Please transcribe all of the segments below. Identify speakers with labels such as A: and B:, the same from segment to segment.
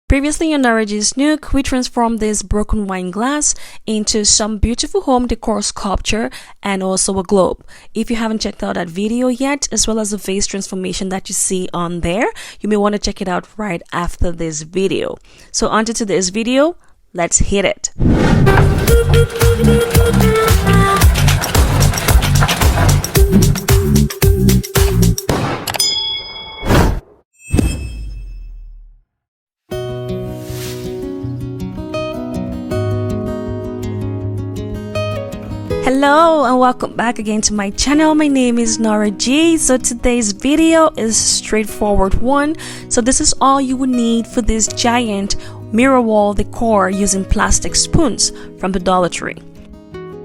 A: Previously on Naraji's Nook, we transformed this broken wine glass into some beautiful home decor sculpture and also a globe. If you haven't checked out that video yet, as well as the vase transformation that you see on there, you may want to check it out right after this video. So on to today's video, let's hit it. Hello and welcome back again to my channel. My name is Nora G. So today's video is a straightforward one. So this is all you would need for this giant mirror wall decor using plastic spoons from the Dollar Tree.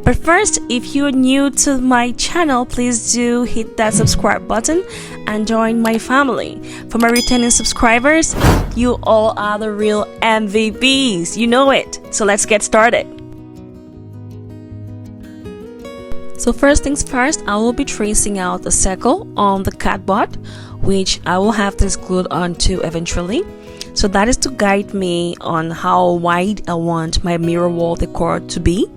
A: But first, if you're new to my channel, please do hit that subscribe button and join my family. For my returning subscribers, you all are the real MVPs. You know it. So let's get started. So first things first, I will be tracing out a circle on the cardboard, which I will have this glued onto eventually. So that is to guide me on how wide I want my mirror wall decor to be.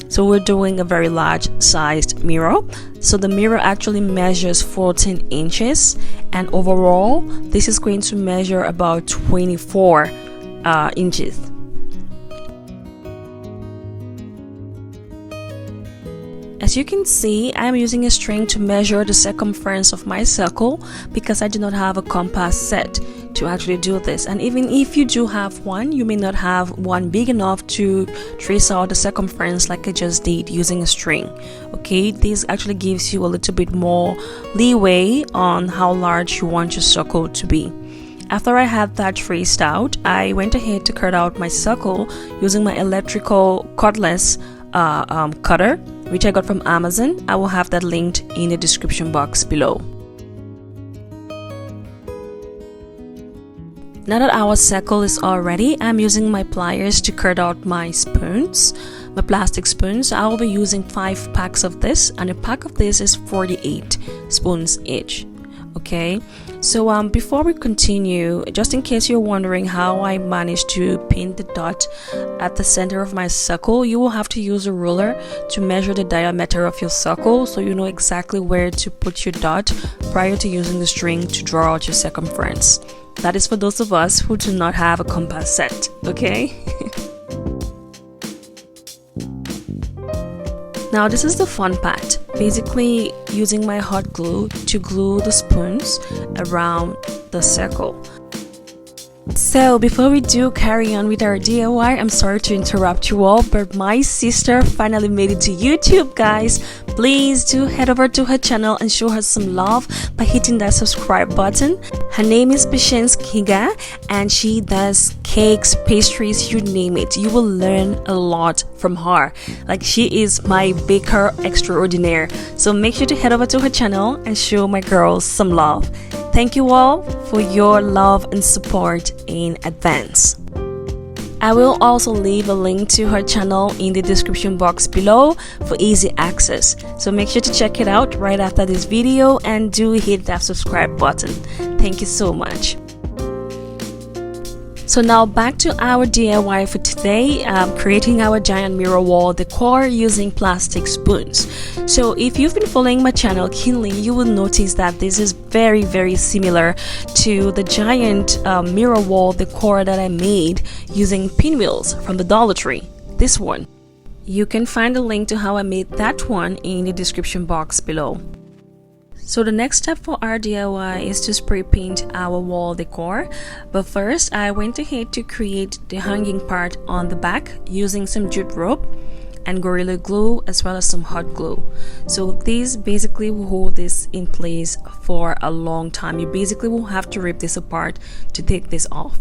A: So we're doing a very large sized mirror. So the mirror actually measures 14 inches and overall this is going to measure about 24 inches. As you can see, I am using a string to measure the circumference of my circle because I do not have a compass set to actually do this. And even if you do have one, you may not have one big enough to trace out the circumference like I just did using a string. Okay, this actually gives you a little bit more leeway on how large you want your circle to be. After I had that traced out, I went ahead to cut out my circle using my electrical cordless cutter, which I got from Amazon. I will have that linked in the description box below. Now that our circle is all ready, I'm using my pliers to cut out my spoons, my plastic spoons. I will be using 5 packs of this, and a pack of this is 48 spoons each. Okay, so before we continue, just in case you're wondering how I managed to pin the dot at the center of my circle, you will have to use a ruler to measure the diameter of your circle so you know exactly where to put your dot prior to using the string to draw out your circumference. That is for those of us who do not have a compass set, okay? Now this is the fun part, basically using my hot glue to glue the spoons around the circle. So before we do carry on with our DIY, I'm sorry to interrupt you all, but my sister finally made it to YouTube, guys. Please do head over to her channel and show her some love by hitting that subscribe button. Her name is Patience Kiga and she does cakes, pastries, you name it. You will learn a lot from her. Like, she is my baker extraordinaire. So make sure to head over to her channel and show my girls some love. Thank you all for your love and support in advance. I will also leave a link to her channel in the description box below for easy access. So make sure to check it out right after this video and do hit that subscribe button. Thank you so much. So now back to our DIY for today, creating our giant mirror wall decor using plastic spoons. So if you've been following my channel keenly, you will notice that this is very similar to the giant mirror wall decor that I made using pinwheels from the Dollar Tree, this one. You can find a link to how I made that one in the description box below. So the next step for our DIY is to spray paint our wall decor. But first, I went ahead to create the hanging part on the back using some jute rope and Gorilla Glue as well as some hot glue. So these basically will hold this in place for a long time. You basically will have to rip this apart to take this off.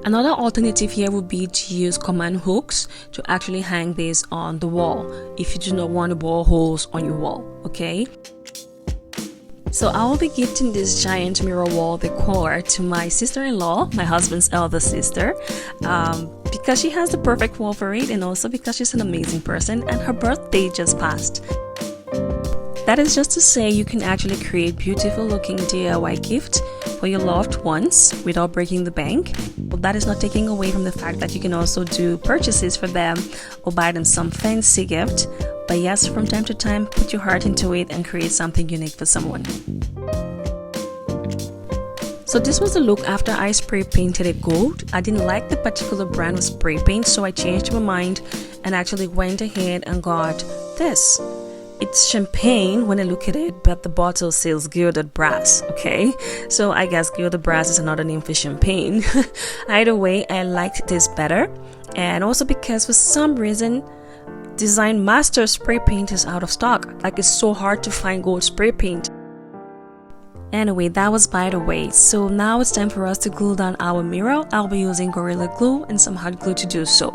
A: Another alternative here would be to use command hooks to actually hang this on the wall if you do not want to bore holes on your wall, okay? So I will be gifting this giant mirror wall decor to my sister-in-law, my husband's elder sister, because she has the perfect wall for it and also because she's an amazing person and her birthday just passed. That is just to say you can actually create beautiful looking DIY gift for your loved ones without breaking the bank. But that is not taking away from the fact that you can also do purchases for them or buy them some fancy gift. But yes, from time to time, put your heart into it and create something unique for someone. So this was the look after I spray painted it gold. I didn't like the particular brand of spray paint, so I changed my mind and actually went ahead and got this. It's champagne when I look at it, but the bottle says gilded brass, okay? So I guess gilded brass is another name for champagne. Either way, I liked this better. And also because for some reason, Design Master spray paint is out of stock. Like, it's so hard to find gold spray paint. Anyway, that was by the way. So now it's time for us to glue down our mirror. I'll be using Gorilla Glue and some hot glue to do so.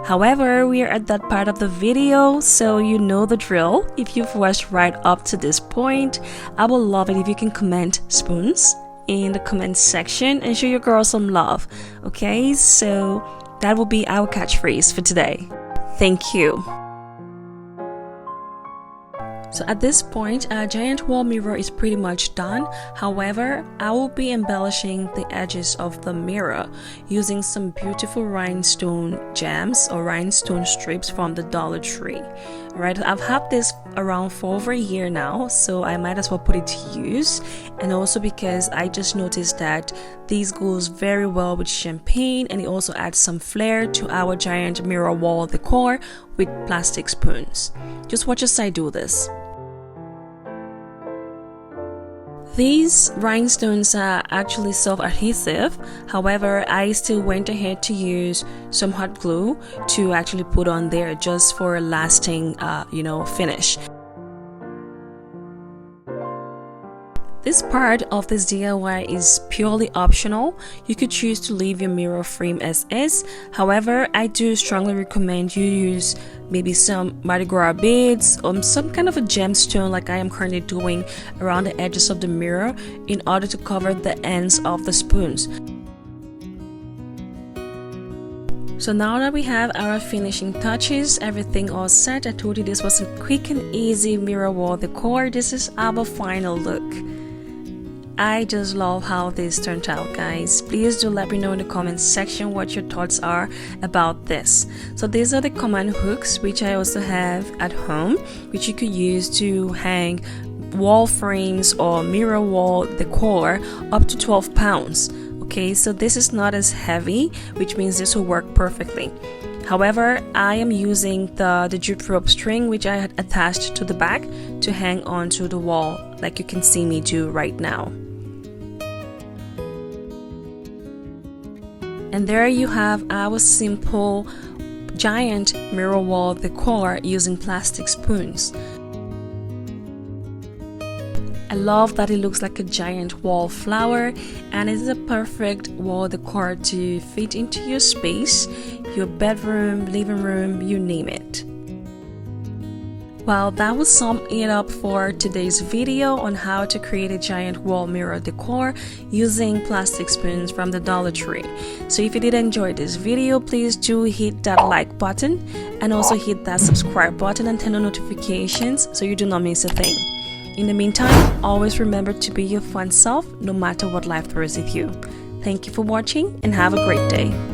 A: However, we are at that part of the video, so you know the drill. If you've watched right up to this point, I will love it if you can comment spoons in the comment section and show your girl some love. Okay, so that will be our catchphrase for today. Thank you. So at this point, our giant wall mirror is pretty much done. However, I will be embellishing the edges of the mirror using some beautiful rhinestone gems or rhinestone strips from the Dollar Tree. Right, I've had this around for over a year now, so I might as well put it to use. And also because I just noticed that these goes very well with champagne, and it also adds some flair to our giant mirror wall decor with plastic spoons. Just watch as I do this. These rhinestones are actually self-adhesive. However, I still went ahead to use some hot glue to actually put on there just for a lasting, finish. This part of this DIY is purely optional. You could choose to leave your mirror frame as is. However, I do strongly recommend you use maybe some Mardi Gras beads or some kind of a gemstone like I am currently doing around the edges of the mirror in order to cover the ends of the spoons. So now that we have our finishing touches, everything all set, I told you this was a quick and easy mirror wall decor. This is our final look. I just love how this turned out, guys. Please do let me know in the comments section what your thoughts are about this. So these are the command hooks which I also have at home, which you could use to hang wall frames or mirror wall decor up to 12 pounds. Okay, so this is not as heavy, which means this will work perfectly. However, I am using the jute rope string which I had attached to the back to hang onto the wall like you can see me do right now. And there you have our simple giant mirror wall decor using plastic spoons. I love that it looks like a giant wallflower, and it is a perfect wall decor to fit into your space, your bedroom, living room, you name it. Well, that will sum it up for today's video on how to create a giant wall mirror decor using plastic spoons from the Dollar Tree. So if you did enjoy this video, please do hit that like button and also hit that subscribe button and turn on notifications so you do not miss a thing. In the meantime, always remember to be your fun self no matter what life throws at you. Thank you for watching and have a great day.